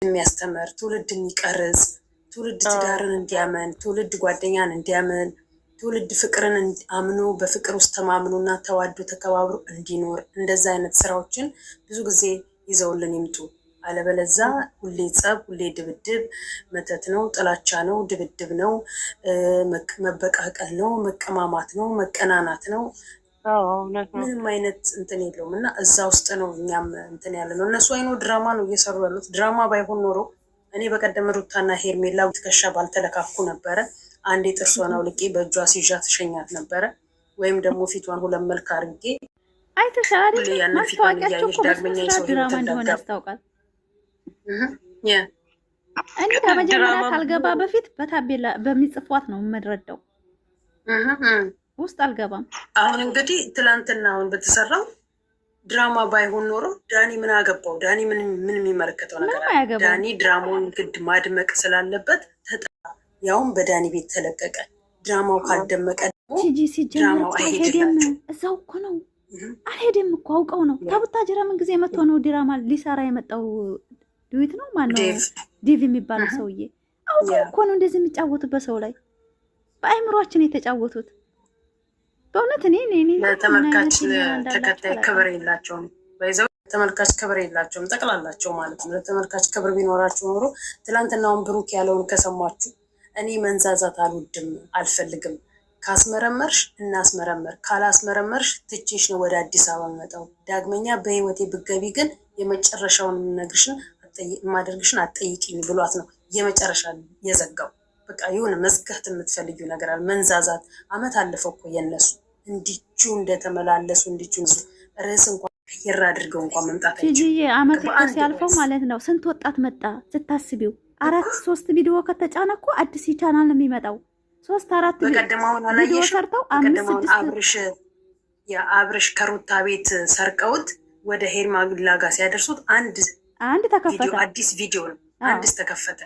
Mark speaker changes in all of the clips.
Speaker 1: የሚያስተምር ትውልድ የሚቀርጽ ትውልድ ትዳርን እንዲያመን ትውልድ ጓደኛን እንዲያመን ትውልድ ፍቅርን አምኖ በፍቅር ውስጥ ተማምኖና ተዋዶ ተከባብሮ እንዲኖር እንደዛ አይነት ስራዎችን ብዙ ጊዜ ይዘውልን ይምጡ። አለበለዛ ሁሌ ጸብ፣ ሁሌ ድብድብ፣ መተት ነው፣ ጥላቻ ነው፣ ድብድብ ነው፣ መበቃቀል ነው፣ መቀማማት ነው፣ መቀናናት ነው። ምንም አይነት እንትን የለውም እና እዛ ውስጥ ነው እኛም እንትን ያለ ነው። እነሱ አይኖ ድራማ ነው እየሰሩ ያሉት። ድራማ ባይሆን ኖሮ እኔ በቀደም ሩታና ሄርሜላ ትከሻ ባልተለካኩ ነበረ። አንዴ ጥርሷን አውልቄ በእጇ ሲዣ ትሸኛት ነበረ። ወይም ደግሞ ፊቷን ሁለት መልክ አድርጌ
Speaker 2: አይተሻል። ማስታወቂያቸው እኮ በስራ ድራማ እንደሆነ ያስታውቃል። እኔ ከመጀመሪያ ካልገባ በፊት በታቤላ በሚጽፏት ነው የምንረዳው። ውስጥ አልገባም።
Speaker 1: አሁን እንግዲህ ትላንትና አሁን በተሰራው ድራማ ባይሆን ኖሮ ዳኒ ምን አገባው? ዳኒ ምን የሚመለከተው ነገር አለ? ዳኒ ድራማውን ግድ ማድመቅ ስላለበት ያውም በዳኒ ቤት ተለቀቀ። ድራማው ካልደመቀ ደግሞ ድራማው አይሄድም።
Speaker 2: እዛው እኮ ነው አልሄድም እኮ አውቀው ነው። ታቡታጅራ ምን ጊዜ መጥቶ ነው ድራማ ሊሰራ የመጣው? ዱዊት ነው ማነው? ዴቭ የሚባለው ሰውዬ አውቀው እኮ ነው እንደዚህ የሚጫወቱበት ሰው ላይ በአይምሯችን የተጫወቱት። በእውነት እኔ
Speaker 1: ለተመልካች ተከታይ ክብር የላቸውም። በይዘው ተመልካች ክብር የላቸውም ጠቅላላቸው ማለት ነው። ለተመልካች ክብር ቢኖራቸው ኖሮ ትላንትናውን ብሩክ ያለውን ከሰማችሁ እኔ መንዛዛት አልወድም አልፈልግም። ካስመረመርሽ እናስመረመር፣ ካላስመረመርሽ ትቼሽ ነው ወደ አዲስ አበባ መጣው። ዳግመኛ በህይወቴ ብገቢ ግን የመጨረሻውን የምነግርሽን የማደርግሽን አትጠይቂኝ ብሏት ነው የመጨረሻ የዘጋው። በቃ የሆነ መዝጋት የምትፈልጊው ነገር አለ። መንዛዛት አመት አለፈው እኮ የነሱ እንዲቹ እንደተመላለሱ እንዲቹ ርዕስ እንኳን ቀይር አድርገው እንኳን መምጣት
Speaker 2: አይችልም። አመት እኮ ሲያልፈው ማለት ነው ስንት ወጣት መጣ ስታስቢው። 4-3 ቪዲዮ ከተጫነ እኮ አዲስ ቻናል ነው የሚመጣው። 3-4 ቪዲዮ ሰርተው 5-6
Speaker 1: የአብርሽ ከሩታ ቤት ሰርቀውት ወደ ሄርሜላ ጋር ሲያደርሱት አንድ ተከፈተ። አዲስ ቪዲዮ ነው አዲስ ተከፈተ።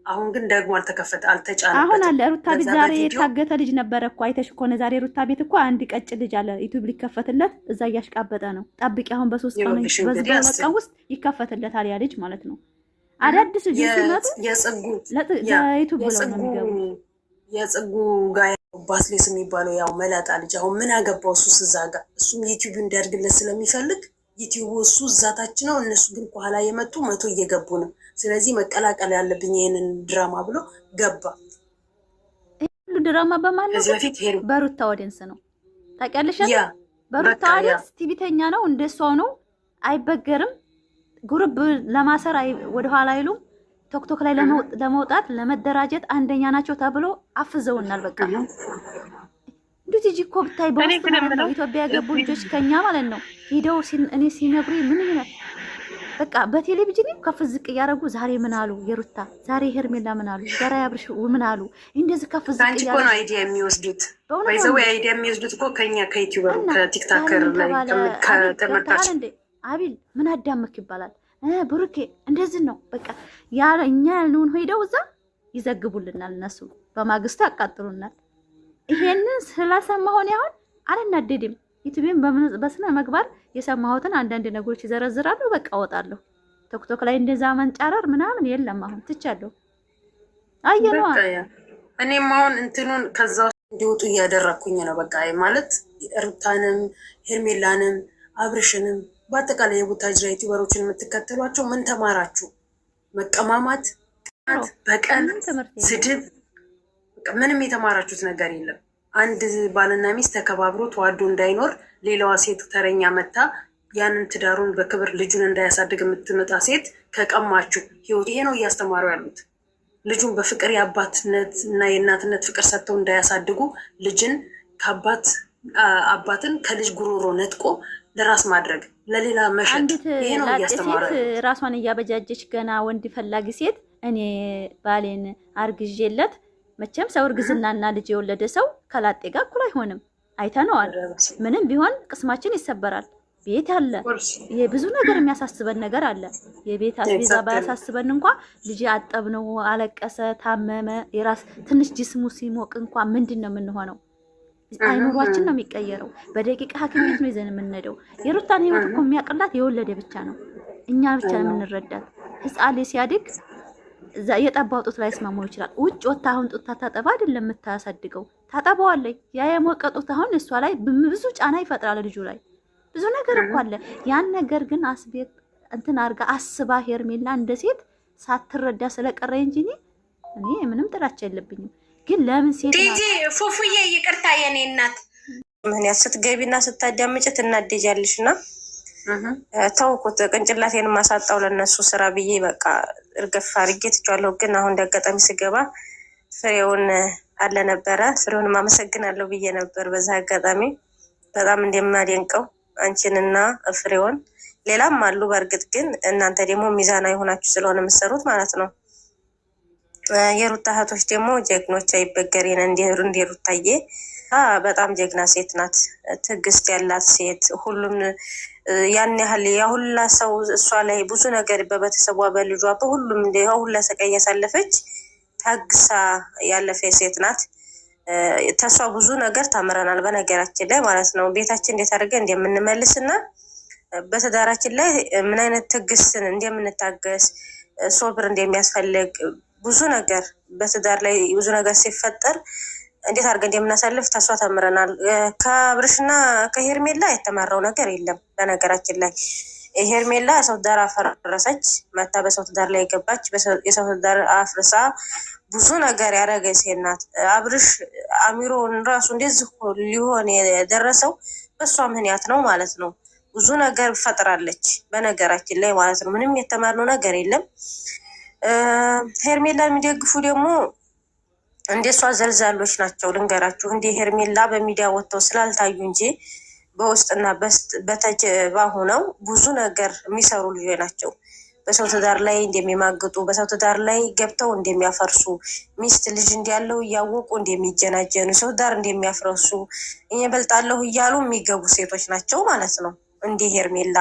Speaker 1: አሁን ግን ደግሞ አልተከፈተ አልተጫነበትም።
Speaker 2: አሁን አለ ሩታ ቤት ዛሬ የታገተ ልጅ ነበረ እኮ አይተሽ ከሆነ ዛሬ ሩታ ቤት እኮ አንድ ቀጭ ልጅ አለ ዩቲዩብ ሊከፈትለት እዛ እያሽቃበጠ ነው። ጠብቂ አሁን በ3 ቀን በዚህ ውስጥ ይከፈትለታል ያ ልጅ ማለት ነው። አዳዲስ ልጅ ሲመጡ ለዩቲዩብ ብለው ነው የሚገቡ።
Speaker 1: የጽጉ ጋር ባስሌስ የሚባለው ያው መላጣ ልጅ አሁን ምን አገባው እሱ እዛ ጋር እሱም ዩቲዩብ እንዲያድግለት ስለሚፈልግ ዩቲዩብ እሱ እዛታች ነው። እነሱ ግን ከኋላ የመጡ 100 እየገቡ ነው። ስለዚህ መቀላቀል ያለብኝ ይሄንን ድራማ ብሎ ገባ።
Speaker 2: ሁሉ ድራማ በማለት በሩታ ኦዲየንስ ነው ታውቂያለሽ። በሩታ ኦዲየንስ ቲቪተኛ ነው እንደሷው ነው። አይበገርም። ግሩፕ ለማሰር ወደ ኋላ አይሉም። ቶክቶክ ላይ ለመውጣት ለመደራጀት አንደኛ ናቸው ተብሎ አፍዘውናል። በቃ እንዴት እጂ እኮ ብታይ በውስጥ ነው ኢትዮጵያ የገቡ ልጆች ከኛ ማለት ነው ሄደው እኔ ሲነግሩ ምን ይላል በቃ በቴሌቪዥን ከፍ ዝቅ ያደረጉ ዛሬ ምን አሉ የሩታ ዛሬ ሄርሜላ ምን አሉ ዛሬ አብርሽ ምን አሉ እንደዚህ ከፍ ዝቅ
Speaker 1: ያደረጉ ነው አይዲያ የሚወስዱት። ወይዘው አይዲያ የሚወስዱት እኮ ከኛ ከዩቲዩበር ከቲክቶከር ላይ ከተመልካች
Speaker 2: አቢል ምን አዳመክ ይባላል። ብሩኬ እንደዚህ ነው በቃ እኛ ያልነውን ሄደው እዛ ይዘግቡልናል። እነሱ በማግስቱ ያቃጥሉናል። ይሄንን ስለሰማሁ ነው አሁን አልናደድም። ዩቲዩብን በስነ ምግባር የሰማሁትን አንዳንድ ነገሮች ይዘረዝራሉ። በቃ እወጣለሁ። ቶክቶክ ላይ እንደዛ መንጫረር ምናምን የለም። አሁን ትቻለሁ። አየነዋ
Speaker 1: እኔም አሁን እንትኑን ከዛ እንዲወጡ እያደረኩኝ ነው። በቃ ማለት ሩታንም ሄርሜላንም አብርሽንም በአጠቃላይ የቡታጅራ ዩቲዩበሮችን የምትከተሏቸው ምን ተማራችሁ? መቀማማት፣ በቀን ስድብ፣ ምንም የተማራችሁት ነገር የለም። አንድ ባልና ሚስት ተከባብሮ ተዋዶ እንዳይኖር ሌላዋ ሴት ተረኛ መታ ያንን ትዳሩን በክብር ልጁን እንዳያሳድግ የምትመጣ ሴት ከቀማችሁ ህይወት ይሄ ነው እያስተማሩ ያሉት። ልጁን በፍቅር የአባትነት እና የእናትነት ፍቅር ሰጥተው እንዳያሳድጉ ልጅን አባትን ከልጅ ጉሮሮ ነጥቆ ለራስ ማድረግ ለሌላ መሸጥ ይሄ ነው እያስተማሩ ያሉት።
Speaker 2: ራሷን እያበጃጀች ገና ወንድ ፈላጊ ሴት እኔ ባሌን አርግዤለት መቼም ሰው እርግዝናና ልጅ የወለደ ሰው ከላጤ ጋር እኩል አይሆንም። አይተነዋል። ምንም ቢሆን ቅስማችን ይሰበራል። ቤት አለ። የብዙ ነገር የሚያሳስበን ነገር አለ። የቤት አስቤዛ ባያሳስበን እንኳን ልጅ አጠብነው አለቀሰ፣ ታመመ፣ የራስ ትንሽ ጅስሙ ሲሞቅ እንኳን ምንድነው የምንሆነው? አይኑሯችን ነው የሚቀየረው። በደቂቃ ሐኪም ቤት ነው ይዘን የምንሄደው። የሩታን ህይወት እኮ የሚያቀላት የወለደ ብቻ ነው። እኛ ብቻ ነው የምንረዳት። ህፃን ልጅ ሲያድግ የጠባው ጡት ላይ ስማሙ ይችላል። ውጭ ወታ አሁን ጡት ታጠባ አይደለም የምታሳድገው ታጠባዋለች። ያ የሞቀ ጡት አሁን እሷ ላይ ብዙ ጫና ይፈጥራል ልጁ ላይ ብዙ ነገር እኮ አለ። ያን ነገር ግን አስቤት እንትን አርጋ አስባ ሄርሜላ እንደ ሴት ሳትረዳ ስለቀረ እንጂ እኔ ምንም ጥላቻ የለብኝም። ግን ለምን ሴት
Speaker 3: ዲጂ ፉፉዬ ይቅርታ የኔ እናት ምን ስትገቢና ስታዳምጭ ትናደጃለሽና ተውኩት። ቅንጭላቴን ማሳጣው ለነሱ ስራ ብዬ በቃ እርግፍ አድርጌ ትቻለሁ። ግን አሁን እንዳጋጣሚ ስገባ ፍሬውን አለ ነበረ። ፍሬውን ማመሰግናለሁ ብዬ ነበር። በዛ አጋጣሚ በጣም እንደማደንቀው አንቺንና ፍሬውን ሌላም አሉ። በእርግጥ ግን እናንተ ደግሞ ሚዛናዊ ሆናችሁ ስለሆነ የምትሰሩት ማለት ነው። የሩታ እህቶች ደግሞ ጀግኖች አይበገሬን እንደ ሩታዬ በጣም ጀግና ሴት ናት። ትዕግስት ያላት ሴት ሁሉም ያን ያህል ያሁላ ሰው እሷ ላይ ብዙ ነገር በቤተሰቧ በልጇ በሁሉም ሁላ ሰቃይ ያሳለፈች ታግሳ ያለፈ ሴት ናት። ተሷ ብዙ ነገር ተምረናል። በነገራችን ላይ ማለት ነው ቤታችን እንዴት አድርገን እንደምንመልስና በትዳራችን ላይ ምን አይነት ትዕግስትን እንደምንታገስ ሶብር እንደሚያስፈልግ ብዙ ነገር በትዳር ላይ ብዙ ነገር ሲፈጠር እንዴት አድርገን እንደምናሳልፍ ተሷ ተምረናል። ከአብርሽና ከሄርሜላ የተማረው ነገር የለም። በነገራችን ላይ ሄርሜላ የሰው ትዳር አፈረሰች፣ መታ በሰው ትዳር ላይ የገባች የሰው ትዳር አፍርሳ ብዙ ነገር ያደረገ ሴት ናት። አብርሽ አሚሮን ራሱ እንደዚህ ሊሆን የደረሰው በእሷ ምክንያት ነው ማለት ነው። ብዙ ነገር ፈጥራለች በነገራችን ላይ ማለት ነው። ምንም የተማርነው ነገር የለም። ሄርሜላ የሚደግፉ ደግሞ እንደሷ ዘልዛሎች ናቸው። ልንገራችሁ እንደ ሄርሜላ በሚዲያ ወጥተው ስላልታዩ እንጂ በውስጥና በተጀባ ሆነው ብዙ ነገር የሚሰሩ ልጆች ናቸው። በሰው ትዳር ላይ እንደሚማግጡ፣ በሰው ትዳር ላይ ገብተው እንደሚያፈርሱ፣ ሚስት ልጅ እንዲያለው እያወቁ እንደሚጀናጀኑ፣ ሰው ትዳር እንደሚያፈርሱ፣ እኔ በልጣለሁ እያሉ የሚገቡ ሴቶች ናቸው ማለት ነው። እንዲህ ሄርሜላ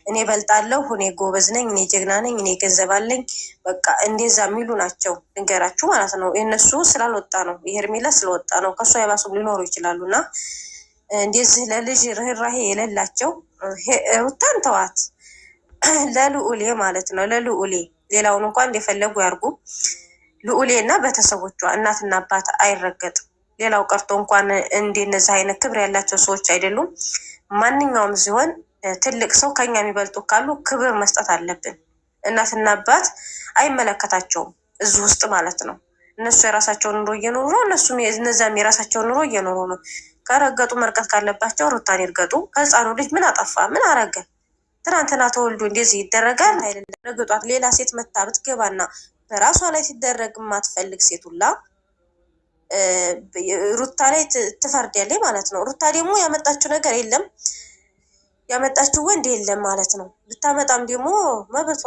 Speaker 3: እኔ በልጣለሁ፣ እኔ ጎበዝ ነኝ፣ እኔ ጀግና ነኝ፣ እኔ ገንዘብ አለኝ በቃ እንደዛ የሚሉ ናቸው። ልንገራችሁ ማለት ነው። የእነሱ ስላልወጣ ነው፣ የሄርሜላ ስለወጣ ነው። ከእሷ የባሱ ሊኖሩ ይችላሉ። እና እንደዚህ ለልጅ ርህራሄ የሌላቸው ሩታን ተዋት፣ ለልዑሌ ማለት ነው። ለልዑሌ ሌላውን እንኳን እንደፈለጉ ያርጉ። ልዑሌ እና ቤተሰቦቿ እናትና አባት አይረገጥም። ሌላው ቀርቶ እንኳን እንደነዚህ አይነት ክብር ያላቸው ሰዎች አይደሉም። ማንኛውም ሲሆን ትልቅ ሰው ከኛ የሚበልጡ ካሉ ክብር መስጠት አለብን። እናትና አባት አይመለከታቸውም እዚህ ውስጥ ማለት ነው። እነሱ የራሳቸውን ኑሮ እየኖሩ ነው። እነዛም የራሳቸውን ኑሮ እየኖሩ ነው። ከረገጡ መርቀት ካለባቸው ሩታን ይርገጡ። ከህፃኑ ልጅ ምን አጠፋ? ምን አረገ? ትናንትና ተወልዶ እንደዚህ ይደረጋል አይደለም። ረግጧት ሌላ ሴት መታ ብትገባና በራሷ ላይ ሲደረግ የማትፈልግ ሴት ሁላ ሩታ ላይ ትፈርዳለች ማለት ነው። ሩታ ደግሞ ያመጣችው ነገር የለም፣ ያመጣችው ወንድ የለም ማለት ነው። ብታመጣም ደግሞ መብቷ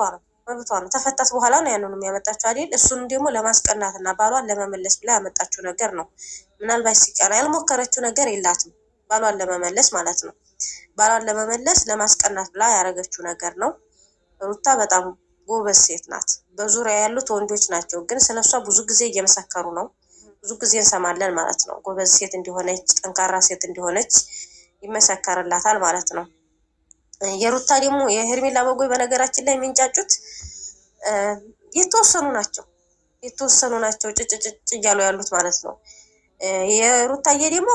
Speaker 3: ነው። ተፈታት በኋላ ነው ያንንም ያመጣችው አይደል? እሱንም ደግሞ ለማስቀናትና ባሏን ለመመለስ ብላ ያመጣችው ነገር ነው። ምናልባት ሲቀና ያልሞከረችው ነገር የላትም ባሏን ለመመለስ ማለት ነው። ባሏን ለመመለስ ለማስቀናት ብላ ያደረገችው ነገር ነው። ሩታ በጣም ጎበዝ ሴት ናት። በዙሪያ ያሉት ወንዶች ናቸው፣ ግን ስለሷ ብዙ ጊዜ እየመሰከሩ ነው። ብዙ ጊዜ እንሰማለን ማለት ነው። ጎበዝ ሴት እንዲሆነች፣ ጠንካራ ሴት እንዲሆነች ይመሰከርላታል ማለት ነው። የሩታ ደግሞ የሄርሜላ በጎይ በነገራችን ላይ የሚንጫጩት የተወሰኑ ናቸው ጭጭጭጭ እያሉ ያሉት ማለት ነው። የሩታዬ ደግሞ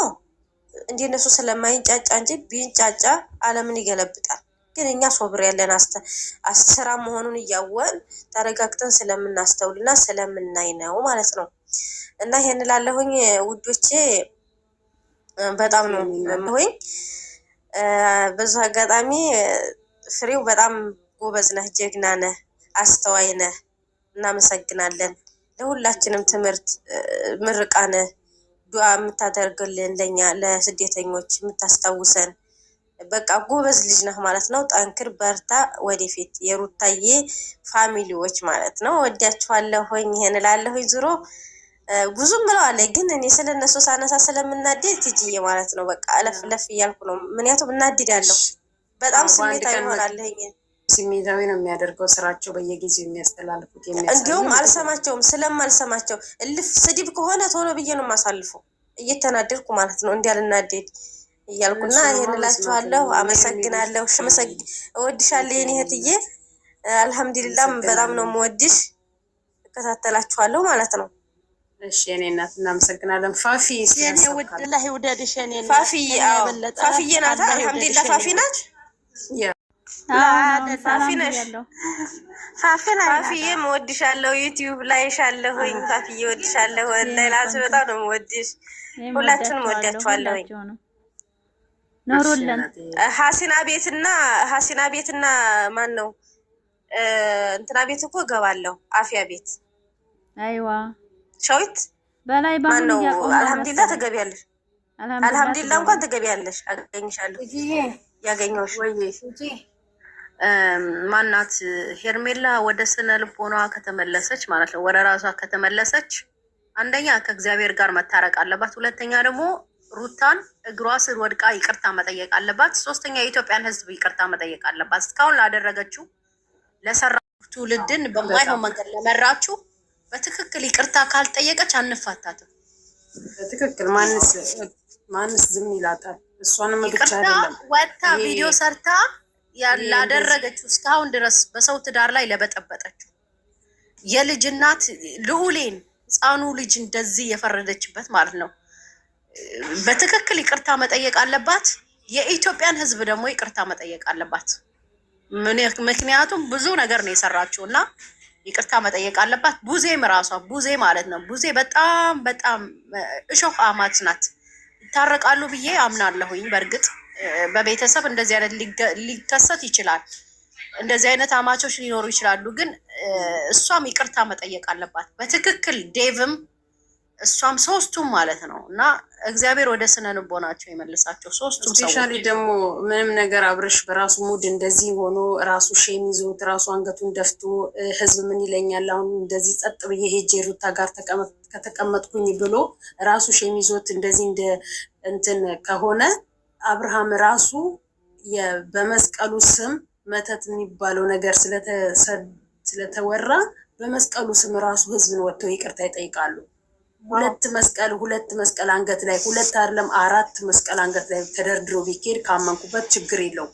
Speaker 3: እንደነሱ ስለማይንጫጫ እንጂ ቢንጫጫ ዓለምን ይገለብጣል። ግን እኛ ሶብር ያለን አስራ መሆኑን እያወን ተረጋግተን ስለምናስተውልና ስለምናይ ነው ማለት ነው። እና ይሄን ላለሁኝ ውዶቼ በጣም ነው ለምሆኝ። በዛ አጋጣሚ ፍሬው በጣም ጎበዝ ነህ፣ ጀግና ነህ፣ አስተዋይ ነህ። እናመሰግናለን። ለሁላችንም ትምህርት ምርቃነ ዱዓ የምታደርግልን ለኛ ለስደተኞች የምታስታውሰን በቃ ጎበዝ ልጅ ነህ ማለት ነው። ጠንክር፣ በርታ፣ ወደፊት የሩታዬ ፋሚሊዎች ማለት ነው። ወዳችኋለሁኝ። ይሄን ላለሁኝ ዙሮ ብዙም ብለዋል፣ ግን እኔ ስለነሱ ሳነሳ ስለምናደድ ትጂዬ ማለት ነው። በቃ አለፍ ለፍ እያልኩ ነው። ምክንያቱም እናድዳለሁ፣ በጣም ስሜታዊ እሆናለሁኝ።
Speaker 1: ስሜታዊ ነው የሚያደርገው ስራቸው፣ በየጊዜው የሚያስተላልፉት
Speaker 2: እንዲሁም አልሰማቸውም። ስለማልሰማቸው እልፍ ስድብ ከሆነ ቶሎ ብዬ ነው የማሳልፈው፣ እየተናደድኩ ማለት ነው። እንዲያልናደድ እያልኩና ይሄን እላችኋለሁ። አመሰግናለሁ። እወድሻለሁ የኔ እህትዬ።
Speaker 3: አልሐምዱሊላህ በጣም ነው የምወድሽ፣ እከታተላችኋለሁ ማለት ነው።
Speaker 1: እሺ የኔ እናት እናመሰግናለን። ፋፊ
Speaker 4: የኔ ውድ ላይ ወደድሽ የኔ እናት
Speaker 3: ፋፊ ፋፊ ናት። አልሐምዱሊላህ ፋፊ ናት። ፋፊ ነሽ ፋፊዬ እወድሻለሁ። ዩቲዩብ ላይ ሻለሁኝ ፋፊዬ እወድሻለሁ። ላይላስ በጣም ነው የምወድሽ። ሁላችንም እወዳችኋለሁኝ።
Speaker 2: ኖሮለን
Speaker 3: ሀሲና ቤትና ማን ነው እንትና ቤት እኮ እገባለሁ። አፍያ ቤት
Speaker 2: አይዋ
Speaker 3: ሸዊት
Speaker 2: በላይ
Speaker 3: ማን ነው? አልሐምዱሊላህ ትገቢያለሽ። አልሐምዱሊላህ እንኳን ትገቢያለሽ። አገኝሻለሁ። ያገኘሁሽ
Speaker 4: ማናት ሄርሜላ ወደ ስነ ልቦኗ ከተመለሰች ማለት ነው፣ ወደ ራሷ ከተመለሰች አንደኛ ከእግዚአብሔር ጋር መታረቅ አለባት። ሁለተኛ ደግሞ ሩታን እግሯ ስር ወድቃ ይቅርታ መጠየቅ አለባት። ሶስተኛ የኢትዮጵያን ሕዝብ ይቅርታ መጠየቅ አለባት። እስካሁን ላደረገችው ለሰራችሁ ትውልድን በማይሆን መንገድ ለመራችሁ በትክክል ይቅርታ ካልጠየቀች አንፋታትም።
Speaker 1: በትክክል ማንስ ዝም ይላታል? እሷንም ብቻ
Speaker 4: ይቅርታ ወጣ ቪዲዮ ሰርታ ያላደረገችው እስካሁን ድረስ በሰው ትዳር ላይ ለበጠበጠችው የልጅ እናት ልዑሌን ህፃኑ ልጅ እንደዚህ የፈረደችበት ማለት ነው። በትክክል ይቅርታ መጠየቅ አለባት። የኢትዮጵያን ህዝብ ደግሞ ይቅርታ መጠየቅ አለባት። ምክንያቱም ብዙ ነገር ነው የሰራችው እና ይቅርታ መጠየቅ አለባት። ቡዜም ራሷ ቡዜ ማለት ነው። ቡዜ በጣም በጣም እሾህ አማች ናት። ይታረቃሉ ብዬ አምናለሁኝ። በእርግጥ በቤተሰብ እንደዚህ አይነት ሊከሰት ይችላል። እንደዚህ አይነት አማቾች ሊኖሩ ይችላሉ። ግን እሷም ይቅርታ መጠየቅ አለባት በትክክል ዴቭም እሷም ሶስቱም ማለት ነው። እና እግዚአብሔር ወደ ስነ ልቦናቸው የመልሳቸው ሶስቱም ሰዎች።
Speaker 1: ስፔሻሊ ደግሞ ምንም ነገር አብርሽ በራሱ ሙድ እንደዚህ ሆኖ ራሱ ሼም ይዞት ራሱ አንገቱን ደፍቶ ህዝብ ምን ይለኛል አሁን እንደዚህ ጸጥ ብዬ ሄጄ ሩታ ጋር ከተቀመጥኩኝ ብሎ ራሱ ሼም ይዞት እንደዚህ እንደ እንትን ከሆነ አብርሃም ራሱ በመስቀሉ ስም መተት የሚባለው ነገር ስለተወራ በመስቀሉ ስም ራሱ ህዝብን ወጥተው ይቅርታ ይጠይቃሉ። ሁለት መስቀል አንገት ላይ ሁለት አይደለም 4 መስቀል አንገት ላይ ተደርድሮ ቢኬድ ካመንኩበት ችግር የለውም።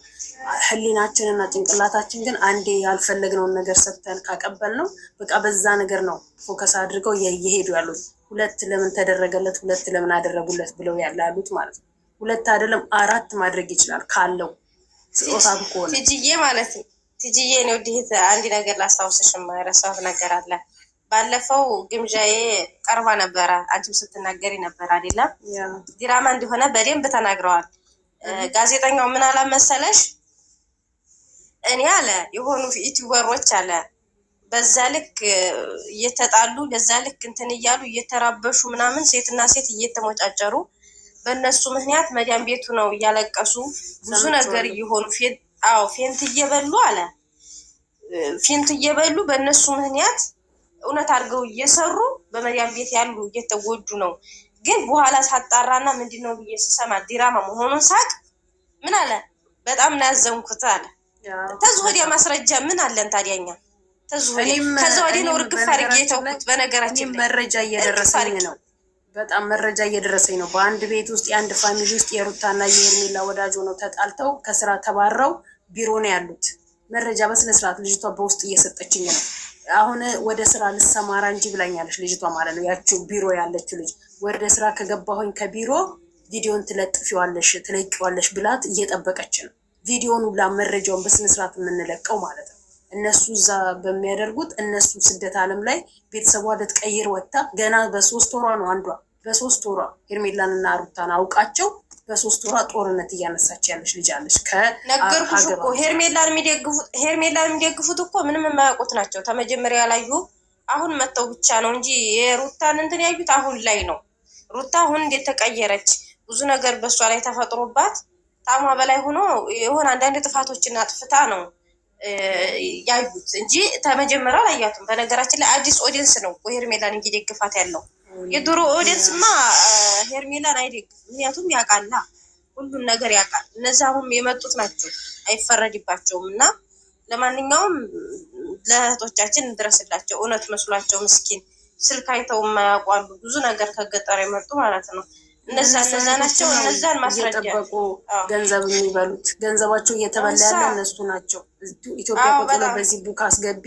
Speaker 1: ህሊናችንና ጭንቅላታችን ግን አንዴ ያልፈለግነውን ነገር ሰጥተን ካቀበል ነው በቃ በዛ ነገር ነው ፎከስ አድርገው እየሄዱ ያሉት። 2 ለምን ተደረገለት 2 ለምን አደረጉለት ብለው ያሉት ማለት ነው። 2 አይደለም 4 ማድረግ ይችላል ካለው ስጦታ ከሆነ።
Speaker 3: ትጅዬ ማለት ነው። ትጅዬ ነው ዲት አንድ ነገር ላስታውስሽ የማይረሳው ነገር አለ። ባለፈው ግምዣዬ ቀርባ ነበረ። አንቺም ስትናገሪ ነበር አይደለም? ዲራማ እንደሆነ በደንብ ተናግረዋል። ጋዜጠኛው ምን አላ መሰለሽ? እኔ አለ የሆኑ ዩቲዩበሮች አለ በዛ ልክ እየተጣሉ በዛ ልክ እንትን እያሉ እየተራበሹ ምናምን ሴትና ሴት እየተሞጫጨሩ በእነሱ ምክንያት መዳም ቤቱ ነው እያለቀሱ ብዙ ነገር እየሆኑ ፌንት እየበሉ አለ ፌንት እየበሉ በእነሱ ምክንያት እውነት አድርገው እየሰሩ በመዳም ቤት ያሉ እየተጎዱ ነው። ግን በኋላ ሳጣራና ምንድነው ብዬ ስሰማ ዲራማ መሆኑን ሳቅ ምን አለ በጣም ናዘንኩት አለ። ተዚህ ወዲያ ማስረጃ ምን አለን ታዲያኛ? ከዛ ወዲህ ነው ርግፍ አድርጌ የተውኩት። በነገራችን
Speaker 1: መረጃ እየደረሰኝ ነው። በጣም መረጃ እየደረሰኝ ነው። በአንድ ቤት ውስጥ የአንድ ፋሚሊ ውስጥ የሩታና የሄርሜላ ወዳጅ ሆነው ተጣልተው ከስራ ተባረው ቢሮ ነው ያሉት። መረጃ በስነስርዓት ልጅቷ በውስጥ እየሰጠችኝ ነው። አሁን ወደ ስራ ልሰማራ እንጂ ብላኛለች ልጅቷ ማለት ነው። ያቺው ቢሮ ያለችው ልጅ ወደ ስራ ከገባሁኝ ከቢሮ ቪዲዮን ትለቂዋለሽ ብላት እየጠበቀች ነው። ቪዲዮን ሁላ መረጃውን በስነስርዓት የምንለቀው ማለት ነው። እነሱ እዛ በሚያደርጉት እነሱ ስደት ዓለም ላይ ቤተሰቧ ልትቀይር ወጥታ ገና በ3 ወሯ ነው አንዷ በ3 ወሯ ሄርሜላንና ሩታን አውቃቸው በ3 ወሯ ጦርነት እያነሳች ያለች ልጅ አለች።
Speaker 3: ነገርኩሽ እኮ ሄርሜላን የሚደግፉት እኮ ምንም የማያውቁት ናቸው። ተመጀመሪያ ያላዩ አሁን መተው ብቻ ነው እንጂ የሩታን እንትን ያዩት አሁን ላይ ነው። ሩታ አሁን እንዴት ተቀየረች ብዙ ነገር በሷ ላይ ተፈጥሮባት ታማ በላይ ሆኖ የሆነ አንዳንድ ጥፋቶችን አጥፍታ ነው ያዩት እንጂ ተመጀመሪያው አላያቱም። በነገራችን ላይ አዲስ ኦዲየንስ ነው ሄርሜላን እንዲደግፋት ያለው። የድሮ ኦዲየንስማ ሄርሜላን አይደግፍም። ምክንያቱም ያውቃላ ሁሉን ነገር ያውቃል። እነዛሁም የመጡት ናቸው አይፈረድባቸውም። እና ለማንኛውም ለእህቶቻችን እንድረስላቸው እውነት መስሏቸው ምስኪን ስልክ አይተው የማያውቋሉ ብዙ ነገር ከገጠር የመጡ ማለት ነው። እነዛ ናቸው። እነዛን ማስረጃ
Speaker 1: እየጠበቁ ገንዘብ የሚበሉት ገንዘባቸው እየተበላ ያለ እነሱ ናቸው። ኢትዮጵያ ቁጥር በዚህ ቡክ አስገቢ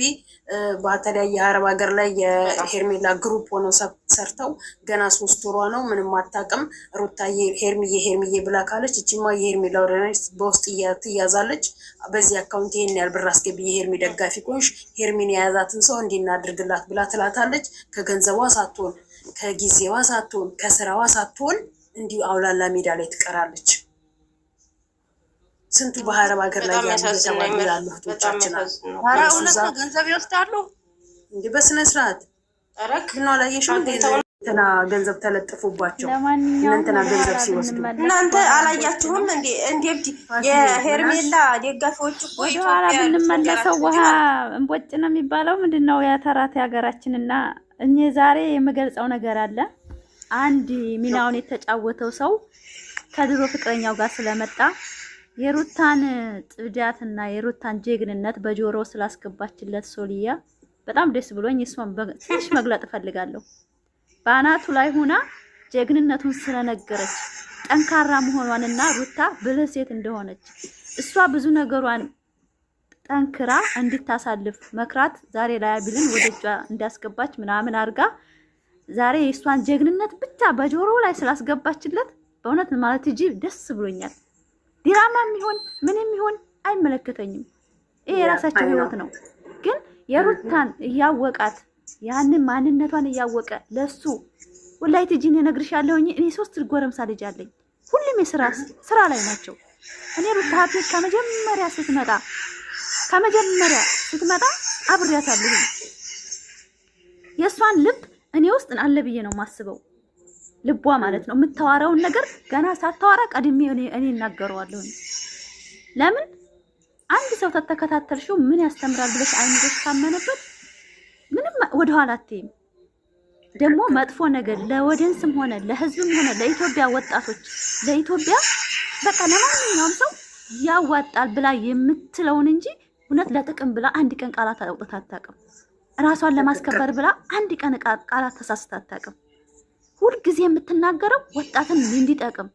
Speaker 1: በተለያየ የአረብ ሀገር ላይ የሄርሜላ ግሩፕ ሆነው ሰርተው ገና 3 ወሯ ነው። ምንም አታውቅም። ሩታዬ ሄርሚዬ ብላ ካለች እቺማ የሄርሜላ ወረነች በውስጥ ትያዛለች። በዚህ አካውንት ይሄን ያህል ብር አስገቢ የሄርሚ ደጋፊ ቆንሽ ሄርሚን የያዛትን ሰው እንዲናድርግላት ብላ ትላታለች። ከገንዘቧ ሳትሆን ከጊዜዋ ሳትሆን ከስራዋ ሳትሆን እንዲሁ አውላላ ሜዳ ላይ ትቀራለች። ስንቱ በአረብ ሀገር ላይ ያሉ ያሉ እህቶቻችን
Speaker 4: ገንዘብ ይወስዳሉ
Speaker 1: እንዴ በስነ ስርዓት ግን አላየሽም እንትና ገንዘብ ተለጥፎባቸው እንትና ገንዘብ ሲወስዱ
Speaker 3: እናንተ አላያችሁም እንዴ? እንዴት የሄርሜላ ደጋፊዎች እኮ
Speaker 2: ኢትዮጵያ ብንመለሰው ውሃ እንቦጭ ነው የሚባለው ምንድነው? ያ ተራት ሀገራችንና እኔ ዛሬ የምገልጸው ነገር አለ። አንድ ሚናውን የተጫወተው ሰው ከድሮ ፍቅረኛው ጋር ስለመጣ የሩታን ጽዳትና የሩታን ጀግንነት በጆሮ ስላስገባችለት ሶሊያ በጣም ደስ ብሎኝ እሷን ትንሽ መግለጥ እፈልጋለሁ። በአናቱ ላይ ሆና ጀግንነቱን ስለነገረች ጠንካራ መሆኗንና ሩታ ብልህ ሴት እንደሆነች እሷ ብዙ ነገሯን ጠንክራ እንድታሳልፍ መክራት ዛሬ ላይ ቢልን ወደጇ እንዳስገባች ምናምን አርጋ ዛሬ የእሷን ጀግንነት ብቻ በጆሮ ላይ ስላስገባችለት በእውነት ማለት እጂ ደስ ብሎኛል። ዲራማም ይሁን ምንም ይሁን አይመለከተኝም። ይሄ የራሳቸው ህይወት ነው። ግን የሩታን እያወቃት ያንን ማንነቷን እያወቀ ለሱ ወላይ ትጂን እነግርሻለሁ እኔ 3 ጎረምሳ ልጅ አለኝ። ሁሉም ስራ ላይ ናቸው። እኔ ሩታ ከመጀመሪያ ስትመጣ አብሬያታለሁ። የሷን ልብ እኔ ውስጥ አለ ብዬ ነው ማስበው። ልቧ ማለት ነው የምታወራውን ነገር ገና ሳታወራ ቀድሜ እኔ እናገረዋለሁ። ለምን አንድ ሰው ተተከታተልሽው ምን ያስተምራል ብለሽ አይንሽ ካመነበት ምንም ወደኋላ አትይም። ደግሞ መጥፎ ነገር ለወደንስም ሆነ ለህዝብም ሆነ ለኢትዮጵያ ወጣቶች ለኢትዮጵያ በቃ ለማንኛውም ሰው ያዋጣል ብላ የምትለውን እንጂ እውነት ለጥቅም ብላ አንድ ቀን ቃላት አውጥታ አታውቅም። ራሷን ለማስከበር ብላ አንድ ቀን ቃላት ተሳስታ አታውቅም። ሁሉ ጊዜ የምትናገረው ወጣትን እንዲጠቅም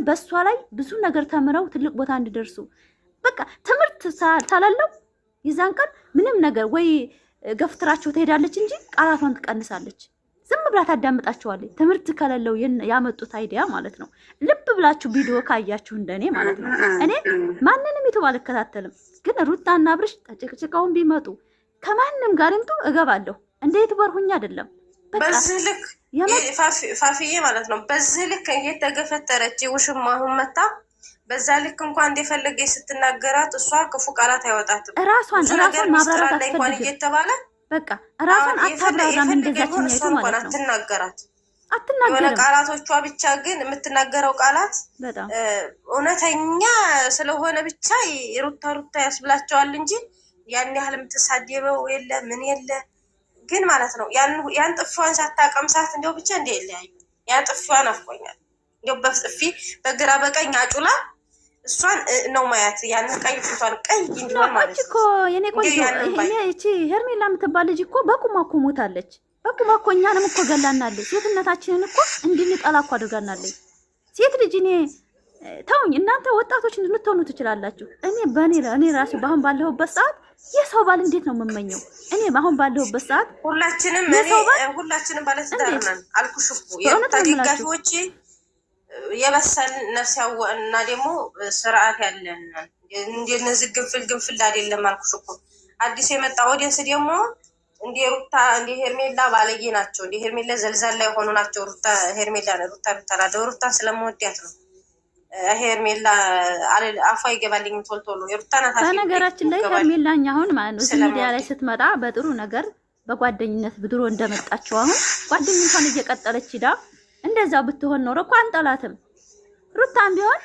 Speaker 2: በሷ ላይ ብዙ ነገር ተምረው ትልቅ ቦታ እንዲደርሱ በቃ ትምህርት ሳላለው ይዛን ቀን ምንም ነገር ወይ ገፍትራቸው ትሄዳለች እንጂ ቃላቷን ትቀንሳለች። ዝም ብላ ታዳምጣቸዋለች። ትምህርት ከሌለው ያመጡት አይዲያ ማለት ነው። ልብ ብላችሁ ቪዲዮ ካያችሁ እንደኔ ማለት ነው። እኔ ማንንም ይተው አልከታተልም። ግን ሩታና አብርሽ ተጭቅጭቀውን ቢመጡ ከማንም ጋር እንቱ እገባለሁ። እንዴት በርሁኛ አይደለም
Speaker 3: በዚህ ልክ ፋፊዬ ማለት ነው። በዚህ ልክ እየተገፈተረች ውሽማሁን መታ በዛ ልክ እንኳን እንደፈለገች ስትናገራት እሷ ክፉ ቃላት አይወጣትም።
Speaker 2: ራሷን ማብራራት
Speaker 3: እንኳን እየተባለ
Speaker 2: በቃ ራሷን አታብራራም። እንደዛችኛ ይቱ ማለት ነው
Speaker 3: አትናገራት
Speaker 2: የሆነ
Speaker 3: ቃላቶቿ ብቻ ግን የምትናገረው ቃላት
Speaker 2: በጣም
Speaker 3: እውነተኛ ስለሆነ ብቻ ሩታ ያስብላቸዋል እንጂ ያን ያህል የምትሳደበው የለ ምን የለ። ግን ማለት ነው ያን ጥፊዋን ሳታቀምሳት እንደው ብቻ እንደይለያዩ ያን ጥፊዋን አፍቆኛል። እንደው በጥፊ በግራ በቀኝ አጩላ እሷን ነው ማያት ያን ቀይ ፊቷን ቀይ እንዲሆን ማለት
Speaker 2: እኮ የኔ ቆንጆ እቺ ሄርሜላ የምትባል ልጅ እኮ በቁማ እኮ ሞታለች። በቁማ እኮ እኛንም እኮ ገላናለች። ሴትነታችንን እኮ እንድንጠላ እኮ አድርጋናለች። ሴት ልጅ እኔ ተውኝ እናንተ ወጣቶች ልትሆኑ ትችላላችሁ። እኔ ራሴ ባሁን ባለሁበት ሰዓት የሰው ባል እንዴት ነው የምመኘው? እኔ ባሁን ባለሁበት ሰዓት
Speaker 3: ሁላችንም ባለትዳር ነን አልኩሽ እኮ የታጋፊዎች የበሰል ነፍስ ያወቅና ደግሞ ስርዓት ያለን እንደነዚህ ግንፍል አይደለም አልኩሽ እኮ። አዲስ የመጣ ኦዲየንስ ደግሞ እንደ ሩታ እንደ ሄርሜላ ባለጌ ናቸው። እንደ ሄርሜላ ዘልዛላ የሆኑ ናቸው። ሩታ ስለምወዳት ነው። ሄርሜላ አፏ ይገባልኝ ቶልቶሎ የሩታ ናት።
Speaker 2: በነገራችን ላይ ሄርሜላኛ አሁን ማለት ነው ሚዲያ ላይ ስትመጣ በጥሩ ነገር በጓደኝነት ብድሮ እንደመጣቸው አሁን ጓደኝነቷን እየቀጠለች ሂዳ እንደዛው ብትሆን ኖሮ እኮ አንጠላትም። ሩታም ቢሆን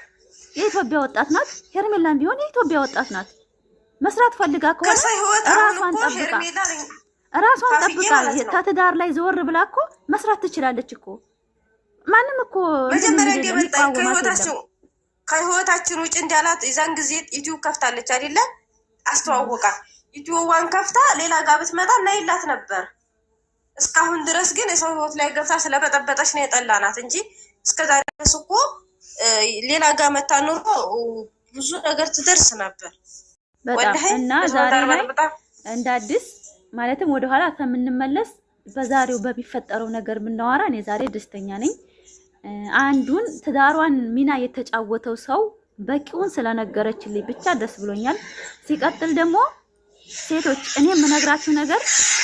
Speaker 2: የኢትዮጵያ ወጣት ናት። ሄርሜላም ቢሆን የኢትዮጵያ ወጣት ናት። መስራት ፈልጋ ከሆነ ራሷን ጠብቃ ተትዳር ላይ ዘወር ብላ እኮ መስራት ትችላለች እኮ። ማንም እኮ
Speaker 3: መጀመሪያ እንደመጣ ከህይወታችን ውጭ እንዳላት የዛን ጊዜ ዩቲዩብ ከፍታለች አይደለ? አስተዋወቃ ዩቲዩብዋን ከፍታ ሌላ ጋር ብትመጣ እናይላት ነበር። እስካሁን ድረስ ግን የሰው ህይወት ላይ ገብታ ስለበጠበጠች ነው የጠላናት እንጂ እስከዛሬ እኮ ሌላ ጋር መታ ኑሮ ብዙ ነገር ትደርስ ነበር
Speaker 2: በጣም እና ዛሬ ላይ እንደ አዲስ ማለትም ወደኋላ ከምንመለስ በዛሬው በሚፈጠረው ነገር ብናወራ እኔ ዛሬ ደስተኛ ነኝ። አንዱን ትዳሯን ሚና የተጫወተው ሰው በቂውን ስለነገረችልኝ ብቻ ደስ ብሎኛል። ሲቀጥል ደግሞ ሴቶች እኔ የምነግራችሁ ነገር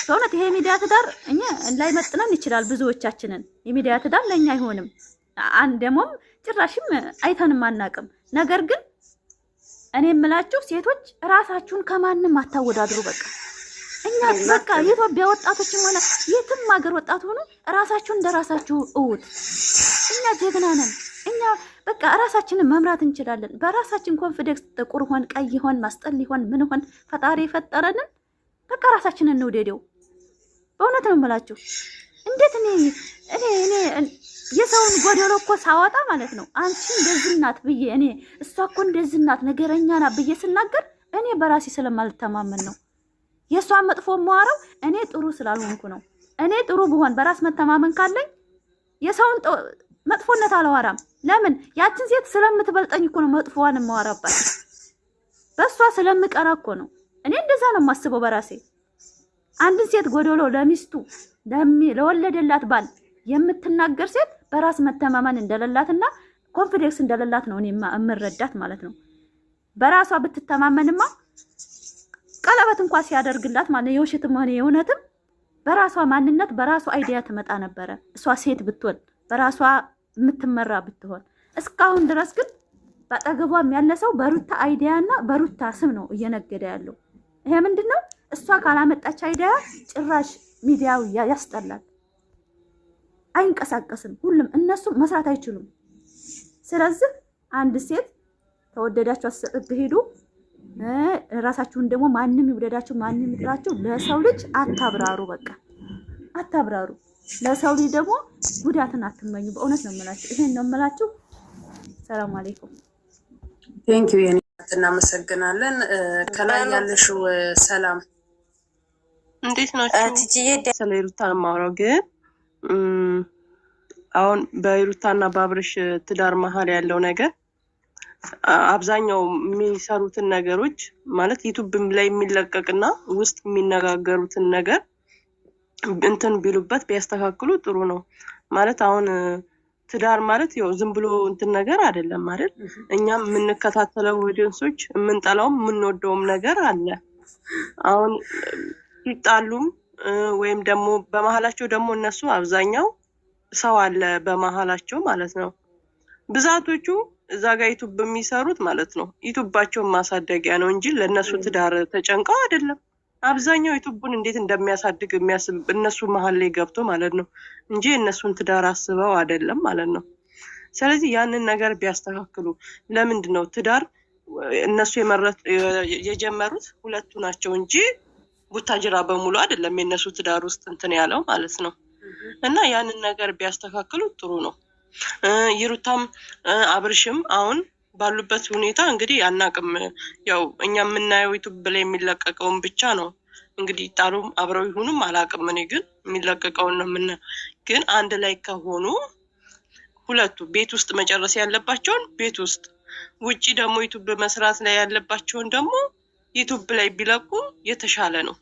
Speaker 2: በእውነት ይሄ ሚዲያ ትዳር እኛ ላይ መጥነን ይችላል ብዙዎቻችንን የሚዲያ ትዳር ለኛ አይሆንም። አንደሞም ጭራሽም አይተንም አናቅም። ነገር ግን እኔ የምላችሁ ሴቶች ራሳችሁን ከማንም አታወዳድሩ። እኛ በቃ የኢትዮጵያ ወጣቶችም ሆነ የትም ሀገር ወጣት ሆኖ ራሳችሁን እንደራሳችሁ እውት። እኛ ጀግና ነን። እኛ በቃ ራሳችንን መምራት እንችላለን። በራሳችን ኮንፊደንስ ጥቁር ሆን ቀይ ሆን ማስጠል ሆን ምን ሆን ፈጣሪ የፈጠረንን በቃ ራሳችንን እንውደደው። በእውነት ነው የምላችሁ። እንዴት እኔ የሰውን ጎደሎ እኮ ሳወጣ ማለት ነው አንቺ እንደዚህ ናት ብዬ እኔ እሷ እኮ እንደዚህ ናት ነገረኛ ናት ብዬ ስናገር እኔ በራሴ ስለማልተማመን ነው። የሷን መጥፎ ማወራው እኔ ጥሩ ስላልሆንኩ ነው። እኔ ጥሩ ብሆን በራስ መተማመን ካለኝ የሰውን መጥፎነት አላወራም። ለምን ያችን ሴት ስለምትበልጠኝ እኮ ነው መጥፎዋን ማወራባት። በሷ ስለምቀራ እኮ ነው። እኔ እንደዛ ነው የማስበው በራሴ። አንድን ሴት ጎደሎ ለሚስቱ ለወለደላት ባል የምትናገር ሴት በራስ መተማመን እንደሌላትና ኮንፊደንስ እንደሌላት ነው እኔ የምረዳት ማለት ነው። በራሷ ብትተማመንማ ቀለበት እንኳን ሲያደርግላት ማለት ነው የውሸትም ሆነ የእውነትም በራሷ ማንነት በራሷ አይዲያ ትመጣ ነበረ። እሷ ሴት ብትሆን በራሷ የምትመራ ብትሆን። እስካሁን ድረስ ግን በአጠገቧም ያለ ሰው በሩታ አይዲያና በሩታ ስም ነው እየነገደ ያለው። ይሄ ምንድነው? እሷ ካላመጣች አይዲያ ጭራሽ ሚዲያው ያስጠላል። አይንቀሳቀስም። ሁሉም እነሱ መስራት አይችሉም። ስለዚህ አንድ ሴት ተወደዳችሁ አሰጥት ሄዱ። ራሳችሁን ደግሞ ማንም ይወደዳችሁ ማንም ይጥላችሁ ለሰው ልጅ አታብራሩ። በቃ አታብራሩ። ለሰው ልጅ ደግሞ ጉዳትን አትመኙ። በእውነት ነው የምላችሁ። ይሄን ነው የምላችሁ። ሰላም አለይኩም።
Speaker 1: ቴንክ ዩ የኔ እናመሰግናለን። ከላይ ያለሽው ሰላም
Speaker 5: እንዴት ናችሁ? ስለ ሩታ ነው የማወራው። ግን አሁን በሩታና በአብርሽ ትዳር መሀል ያለው ነገር አብዛኛው የሚሰሩትን ነገሮች ማለት ዩቲዩብም ላይ የሚለቀቅና ውስጥ የሚነጋገሩትን ነገር እንትን ቢሉበት ቢያስተካክሉ ጥሩ ነው። ማለት አሁን ትዳር ማለት ያው ዝም ብሎ እንትን ነገር አይደለም አይደል? እኛም የምንከታተለው ኦዲየንሶች የምንጠላውም የምንወደውም ነገር አለ። አሁን ይጣሉም ወይም ደግሞ በመሀላቸው ደግሞ እነሱ አብዛኛው ሰው አለ በመሀላቸው ማለት ነው። ብዛቶቹ እዛ ጋር ዩቲዩብ የሚሰሩት ማለት ነው ዩቲዩባቸውን ማሳደጊያ ነው እንጂ ለነሱ ትዳር ተጨንቀው አይደለም። አብዛኛው ዩቲዩቡን እንዴት እንደሚያሳድግ የሚያስብ እነሱ መሀል ላይ ገብቶ ማለት ነው እንጂ እነሱን ትዳር አስበው አይደለም ማለት ነው። ስለዚህ ያንን ነገር ቢያስተካክሉ። ለምንድን ነው ትዳር እነሱ የጀመሩት ሁለቱ ናቸው እንጂ ቡታጅራ በሙሉ አይደለም የነሱ ትዳር ውስጥ እንትን ያለው ማለት ነው። እና ያንን ነገር ቢያስተካክሉ ጥሩ ነው። ይሩታም አብርሽም አሁን ባሉበት ሁኔታ እንግዲህ አናቅም። ያው እኛ የምናየው ዩቲዩብ ላይ የሚለቀቀውን ብቻ ነው እንግዲህ ጣሉም አብረው ይሁኑም አላቅም። እኔ ግን የሚለቀቀውን ነው የምናየው። ግን አንድ ላይ ከሆኑ ሁለቱ ቤት ውስጥ መጨረስ ያለባቸውን ቤት ውስጥ፣ ውጪ ደግሞ ዩቲዩብ መስራት ላይ ያለባቸውን ደግሞ ዩቲዩብ ላይ ቢለቁ የተሻለ ነው።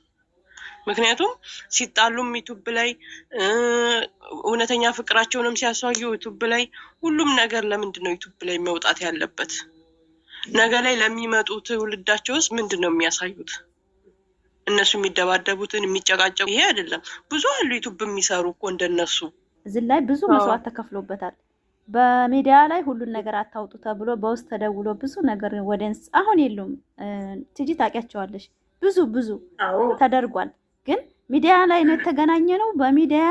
Speaker 5: ምክንያቱም ሲጣሉም ዩቲዩብ ላይ እውነተኛ ፍቅራቸውንም ሲያሳዩ ዩቲዩብ ላይ ሁሉም ነገር ለምንድን ነው ዩቲዩብ ላይ መውጣት ያለበት? ነገ ላይ ለሚመጡ ትውልዳቸውስ ምንድን ነው የሚያሳዩት? እነሱ የሚደባደቡትን የሚጨቃጨቁ ይሄ አይደለም። ብዙ አሉ ዩቲዩብ የሚሰሩ እኮ እንደነሱ።
Speaker 2: እዚህ ላይ ብዙ መስዋዕት ተከፍሎበታል። በሚዲያ ላይ ሁሉን ነገር አታውጡ ተብሎ በውስጥ ተደውሎ ብዙ ነገር ወደንስ አሁን የሉም። ትጂ ታውቂያቸዋለሽ። ብዙ ተደርጓል። ግን ሚዲያ ላይ ነው የተገናኘ ነው። በሚዲያ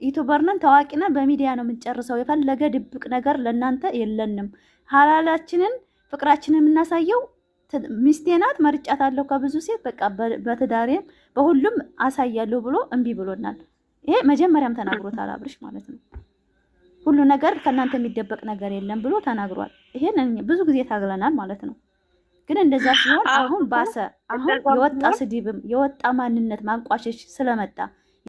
Speaker 2: ዩቲዩበር ነን ታዋቂ ነን፣ በሚዲያ ነው የምንጨርሰው። የፈለገ ድብቅ ነገር ለእናንተ የለንም። ሐላላችንን ፍቅራችንን የምናሳየው ሚስቴ ናት መርጫታለሁ ከብዙ ሴት በቃ በትዳሬም በሁሉም አሳያለሁ ብሎ እምቢ ብሎናል። ይሄ መጀመሪያም ተናግሮታል አብርሽ ማለት ነው። ሁሉ ነገር ከእናንተ የሚደበቅ ነገር የለም ብሎ ተናግሯል። ይሄን ብዙ ጊዜ ታግለናል ማለት ነው። ግን እንደዛ ሲሆን አሁን ባሰ። አሁን የወጣ ስድብም የወጣ ማንነት ማንቋሸሽ ስለመጣ